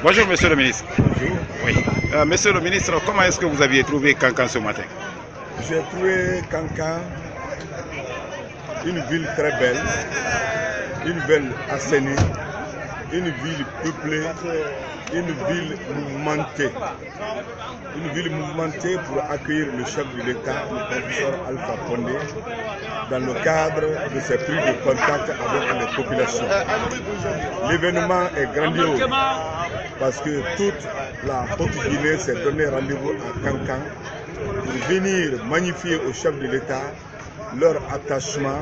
Bonjour Monsieur le ministre. Bonjour. Oui. Monsieur le ministre, comment est-ce que vous aviez trouvé Kankan ce matin? J'ai trouvé Kankan une ville très belle, une ville assainie, une ville peuplée, une ville mouvementée. Une ville mouvementée pour accueillir le chef de l'État, le professeur Alpha Condé, dans le cadre de ses prises de contact avec les populations. L'événement est grandiose parce que toute la Haute-Guinée s'est donné rendez-vous à Kankan pour venir magnifier au chef de l'État leur attachement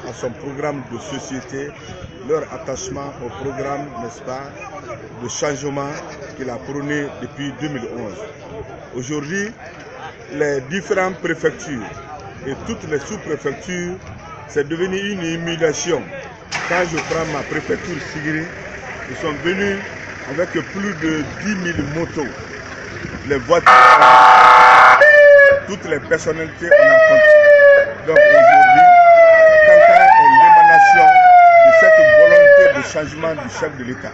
à son programme de société, leur attachement au programme, n'est-ce pas, de changement qu'il a prôné depuis 2011. Aujourd'hui, les différentes préfectures et toutes les sous-préfectures, c'est devenu une humiliation. Quand je prends ma préfecture Sigiri, ils sont venus avec plus de 10 000 motos, les voitures, toutes les personnalités en rencontre. Donc aujourd'hui, Kankan est l'émanation de cette volonté de changement du chef de l'État.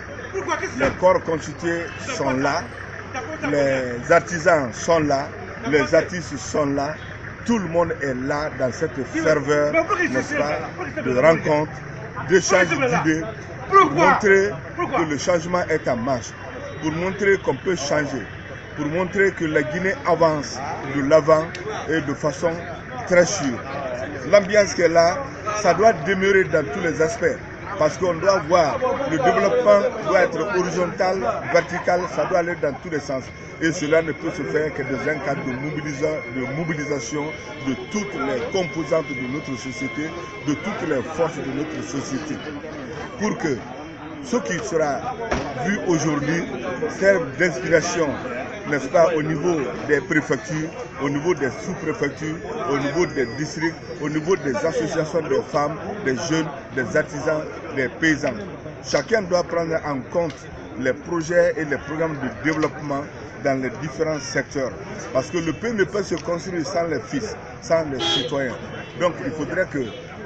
Les corps constitués sont là, les artisans sont là, les artistes sont là, tout le monde est là dans cette ferveur, n'est-ce pas, de rencontre, d'échange d'idées, pour montrer que le changement est en marche, pour montrer qu'on peut changer, pour montrer que la Guinée avance de l'avant et de façon très sûre. L'ambiance qui est là, ça doit demeurer dans tous les aspects. Parce qu'on doit voir, le développement doit être horizontal, vertical, ça doit aller dans tous les sens. Et cela ne peut se faire que dans un cadre de mobilisation de toutes les composantes de notre société, de toutes les forces de notre société. Pour que ce qui sera vu aujourd'hui serve d'inspiration, n'est-ce pas, au niveau des préfectures, au niveau des sous-préfectures, au niveau des districts, au niveau des associations des femmes, des jeunes, des artisans, des paysans. Chacun doit prendre en compte les projets et les programmes de développement dans les différents secteurs. Parce que le pays ne peut se construire sans les fils, sans les citoyens. Donc il faudrait que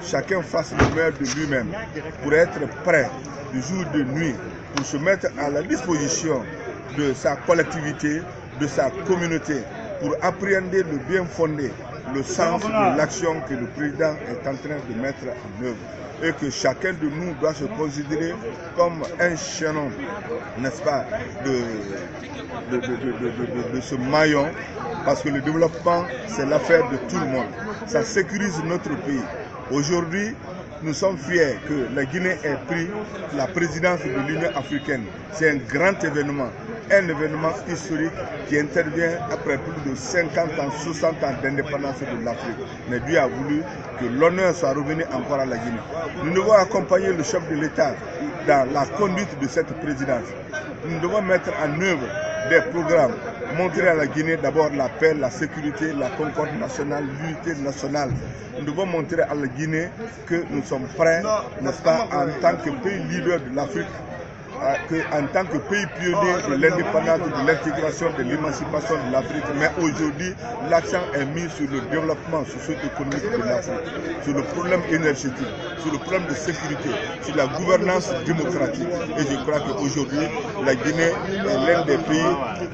chacun fasse le meilleur de lui-même pour être prêt du jour et de nuit, pour se mettre à la disposition de sa collectivité, de sa communauté, pour appréhender le bien fondé, le sens de l'action que le président est en train de mettre en œuvre. Et que chacun de nous doit se considérer comme un chaînon, n'est-ce pas, de ce maillon, parce que le développement, c'est l'affaire de tout le monde. Ça sécurise notre pays. Aujourd'hui, nous sommes fiers que la Guinée ait pris la présidence de l'Union africaine. C'est un grand événement, un événement historique qui intervient après plus de 50 ans, 60 ans d'indépendance de l'Afrique. Mais Dieu a voulu que l'honneur soit revenu encore à la Guinée. Nous devons accompagner le chef de l'État dans la conduite de cette présidence. Nous devons mettre en œuvre des programmes, montrer à la Guinée d'abord la paix, la sécurité, la concorde nationale, l'unité nationale. Nous devons montrer à la Guinée que nous sommes prêts, n'est-ce pas, en tant que pays leader de l'Afrique, en tant que pays pionnier de l'indépendance, de l'intégration, de l'émancipation de l'Afrique. Mais aujourd'hui, l'accent est mis sur le développement socio-économique de l'Afrique, sur le problème énergétique, sur le problème de sécurité, sur la gouvernance démocratique. Et je crois qu'aujourd'hui, la Guinée est l'un des pays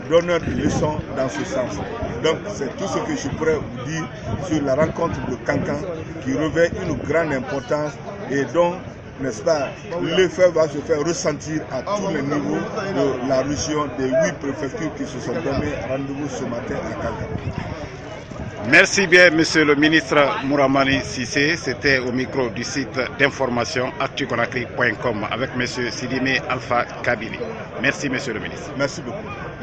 donneurs de leçons dans ce sens. Donc c'est tout ce que je pourrais vous dire sur la rencontre de Kankan qui revêt une grande importance et dont, n'est-ce pas, l'effet va se faire ressentir à tous les niveaux de la région des 8 préfectures qui se sont donné rendez-vous ce matin à Kankan. Merci bien, monsieur le ministre Mouramani Sissé. C'était au micro du site d'information actuconakry.com avec monsieur Sidimé Alpha Kabili. Merci, monsieur le ministre. Merci beaucoup.